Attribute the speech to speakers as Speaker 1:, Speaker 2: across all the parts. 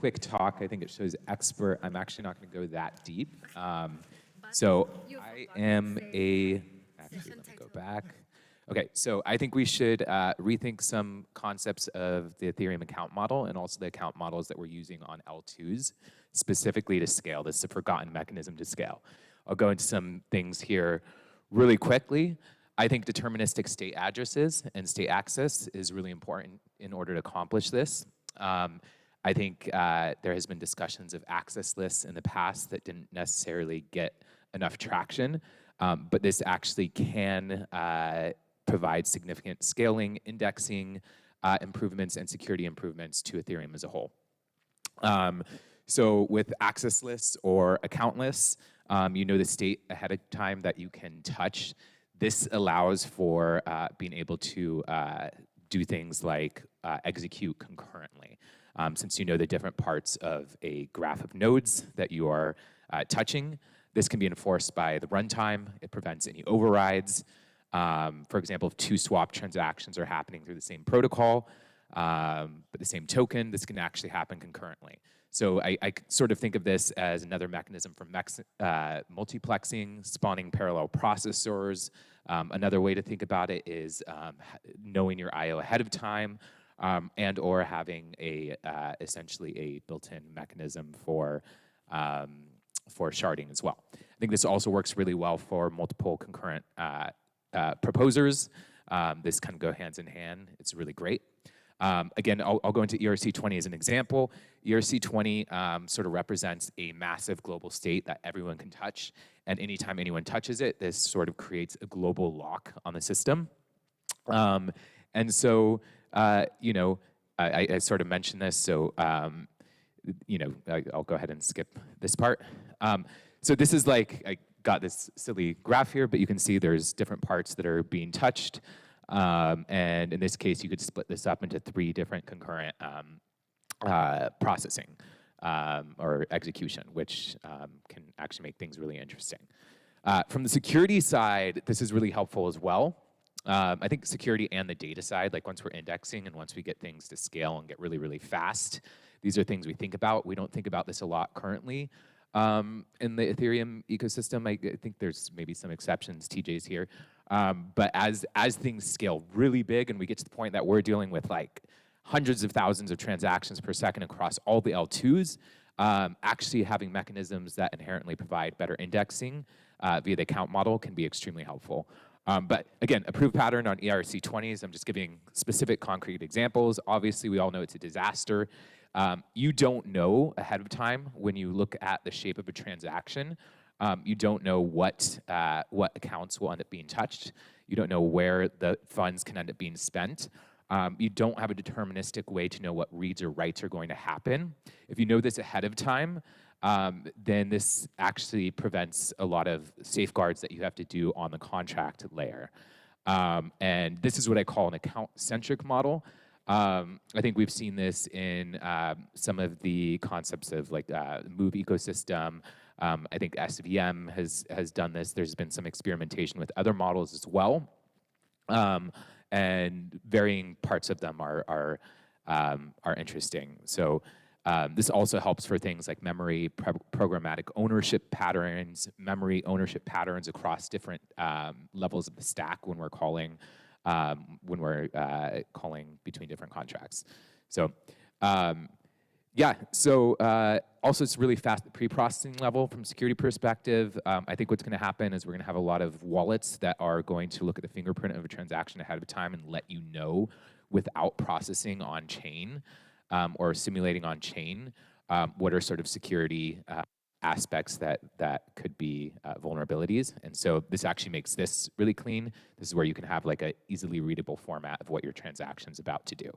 Speaker 1: quick talk. I think it shows expert. I'm actually not going to go that deep. So I am a, actually, let me go back. Okay, so I think we should rethink some concepts of the Ethereum account model and also the account models that we're using on L2s, specifically to scale. This is a forgotten mechanism to scale. I'll go into some things here really quickly. I think deterministic state addresses and state access is really important in order to accomplish this. I think there has been discussions of access lists in the past that didn't necessarily get enough traction, but this actually can provide significant scaling, indexing improvements, and security improvements to Ethereum as a whole. So with access lists or account lists, you know the state ahead of time that you can touch. This allows for being able to do things like execute concurrently. Since you know the different parts of a graph of nodes that you are touching, this can be enforced by the runtime. It prevents any overrides. For example, if two swap transactions are happening through the same protocol, but the same token, this can actually happen concurrently. So I sort of think of this as another mechanism for multiplexing, spawning parallel processors. Another way to think about it is knowing your I/O ahead of time, and or having essentially a built-in mechanism for sharding as well. I think this also works really well for multiple concurrent proposers. This kind of go hands in hand. It's really great. Again, I'll go into ERC20 as an example. ERC20 sort of represents a massive global state that everyone can touch. And anytime anyone touches it, this sort of creates a global lock on the system. And so, you know, I sort of mentioned this, so, you know, I'll go ahead and skip this part. So this is like, I got this silly graph here, but you can see there's different parts that are being touched. And in this case, you could split this up into 3 different concurrent processing or execution, which can actually make things really interesting. From the security side, this is really helpful as well. I think security and the data side, like once we're indexing and once we get things to scale and get really, really fast, these are things we think about. We don't think about this a lot currently. In the Ethereum ecosystem, I think there's maybe some exceptions, TJ's here. But as things scale really big and we get to the point that we're dealing with like hundreds of thousands of transactions per second across all the L2s, actually having mechanisms that inherently provide better indexing via the account model can be extremely helpful. But again, approved pattern on ERC20s, I'm just giving specific concrete examples. Obviously, we all know it's a disaster. You don't know ahead of time when you look at the shape of a transaction. You don't know what accounts will end up being touched. You don't know where the funds can end up being spent. You don't have a deterministic way to know what reads or writes are going to happen. If you know this ahead of time, then this actually prevents a lot of safeguards that you have to do on the contract layer. And this is what I call an account-centric model. I think we've seen this in some of the concepts of like Move ecosystem. I think SVM has done this. There's been some experimentation with other models as well. And varying parts of them are interesting. So this also helps for things like memory programmatic ownership patterns, memory ownership patterns across different levels of the stack when we're calling between different contracts. So yeah, so also it's really fast at the pre-processing level from a security perspective. I think what's gonna happen is we're gonna have a lot of wallets that are going to look at the fingerprint of a transaction ahead of time and let you know without processing on chain or simulating on chain what are sort of security aspects that could be vulnerabilities. And so this actually makes this really clean. This is where you can have like a easily readable format of what your transaction's about to do.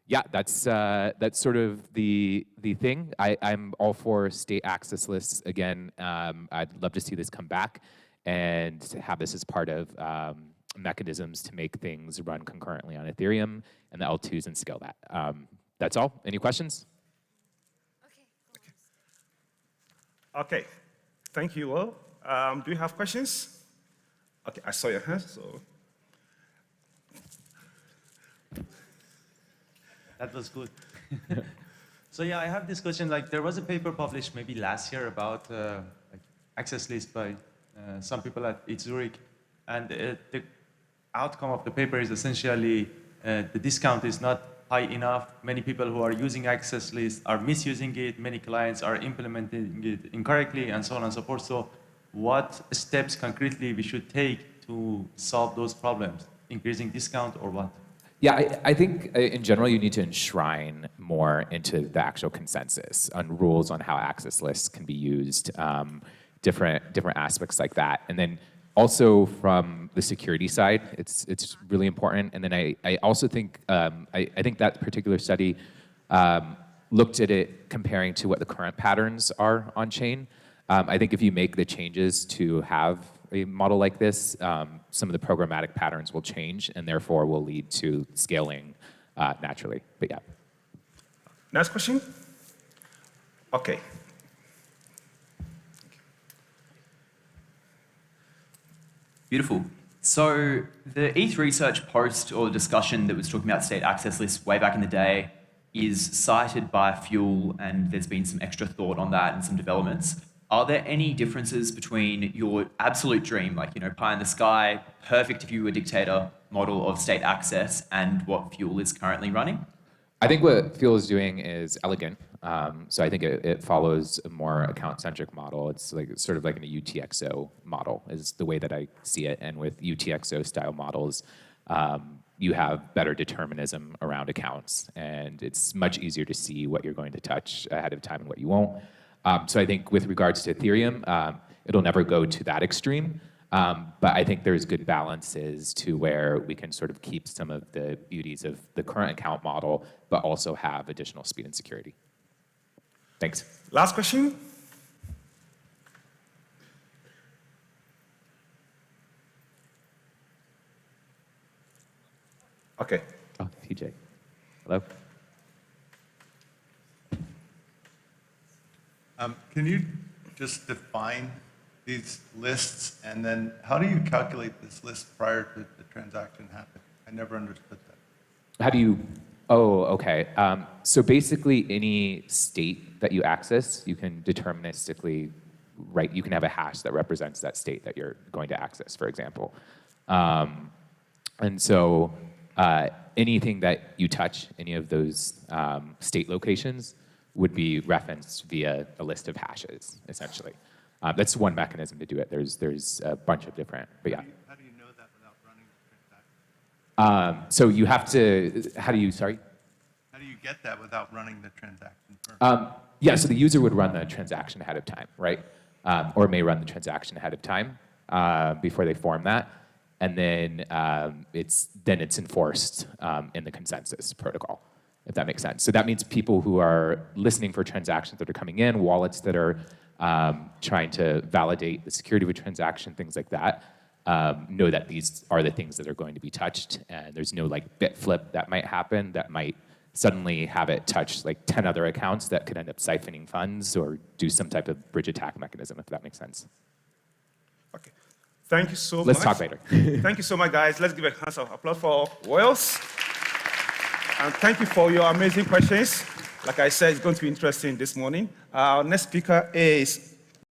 Speaker 1: Yeah, that's sort of the thing. I'm all for state access lists. Again, I'd love to see this come back and have this as part of mechanisms to make things run concurrently on Ethereum and the L2s and scale that. That's all. Any questions?
Speaker 2: Okay, thank you all. Do you have questions? Okay, I saw your hand, so.
Speaker 3: That was good. So yeah, I have this question. Like, there was a paper published maybe last year about like access list by some people at Zurich, and the outcome of the paper is essentially the discount is not high enough. Many people who are using access list are misusing it. Many clients are implementing it incorrectly, and so on and so forth. So, what steps concretely we should take to solve those problems? Increasing discount or what?
Speaker 1: Yeah, I think in general you need to enshrine more into the actual consensus on rules on how access lists can be used, different aspects like that. And then also from the security side, it's really important. And then I also think, I think that particular study looked at it comparing to what the current patterns are on chain. I think if you make the changes to have a model like this, some of the programmatic patterns will change and therefore will lead to scaling naturally. But yeah.
Speaker 2: Next question? Okay.
Speaker 4: Beautiful. So the ETH research post or discussion that was talking about state access lists way back in the day is cited by Fuel, and there's been some extra thought on that and some developments. Are there any differences between your absolute dream, like, pie in the sky, perfect if you were a dictator model of state access, and what Fuel is currently running?
Speaker 1: I think what Fuel is doing is elegant. So I think it follows a more account-centric model. It's like sort of like a UTXO model is the way that I see it. And with UTXO style models, you have better determinism around accounts, and it's much easier to see what you're going to touch ahead of time and what you won't. So I think with regards to Ethereum, it'll never go to that extreme. But I think there's good balances to where we can sort of keep some of the beauties of the current account model, but also have additional speed and security. Thanks.
Speaker 2: Last question? Okay.
Speaker 1: Oh, TJ. Hello?
Speaker 5: Can you just define these lists, and then how do you calculate this list prior to the transaction happening? I never understood that.
Speaker 1: How do you, oh, okay. So basically any state that you access, you can deterministically, you can have a hash that represents that state that you're going to access, for example. And so anything that you touch, any of those state locations, would be referenced via a list of hashes, essentially. That's one mechanism to do it. There's a bunch of different, but yeah.
Speaker 5: How do you know that without running the transaction?
Speaker 1: So you have to, how do you, sorry?
Speaker 5: How do you get that without running the transaction first?
Speaker 1: Yeah, so the user would run the transaction ahead of time, right? Or may run the transaction ahead of time before they form that. And then it's enforced in the consensus protocol, if that makes sense. So that means people who are listening for transactions that are coming in, wallets that are trying to validate the security of a transaction, things like that, know that these are the things that are going to be touched, and there's no like bit flip that might happen that might suddenly have it touch like 10 other accounts that could end up siphoning funds or do some type of bridge attack mechanism, if that makes sense.
Speaker 2: Okay. Thank you so much.
Speaker 1: Let's talk later.
Speaker 2: Thank you so much, guys. Let's give a hand of applause for Wells. And thank you for your amazing questions. Like I said, it's going to be interesting this morning. Our next speaker is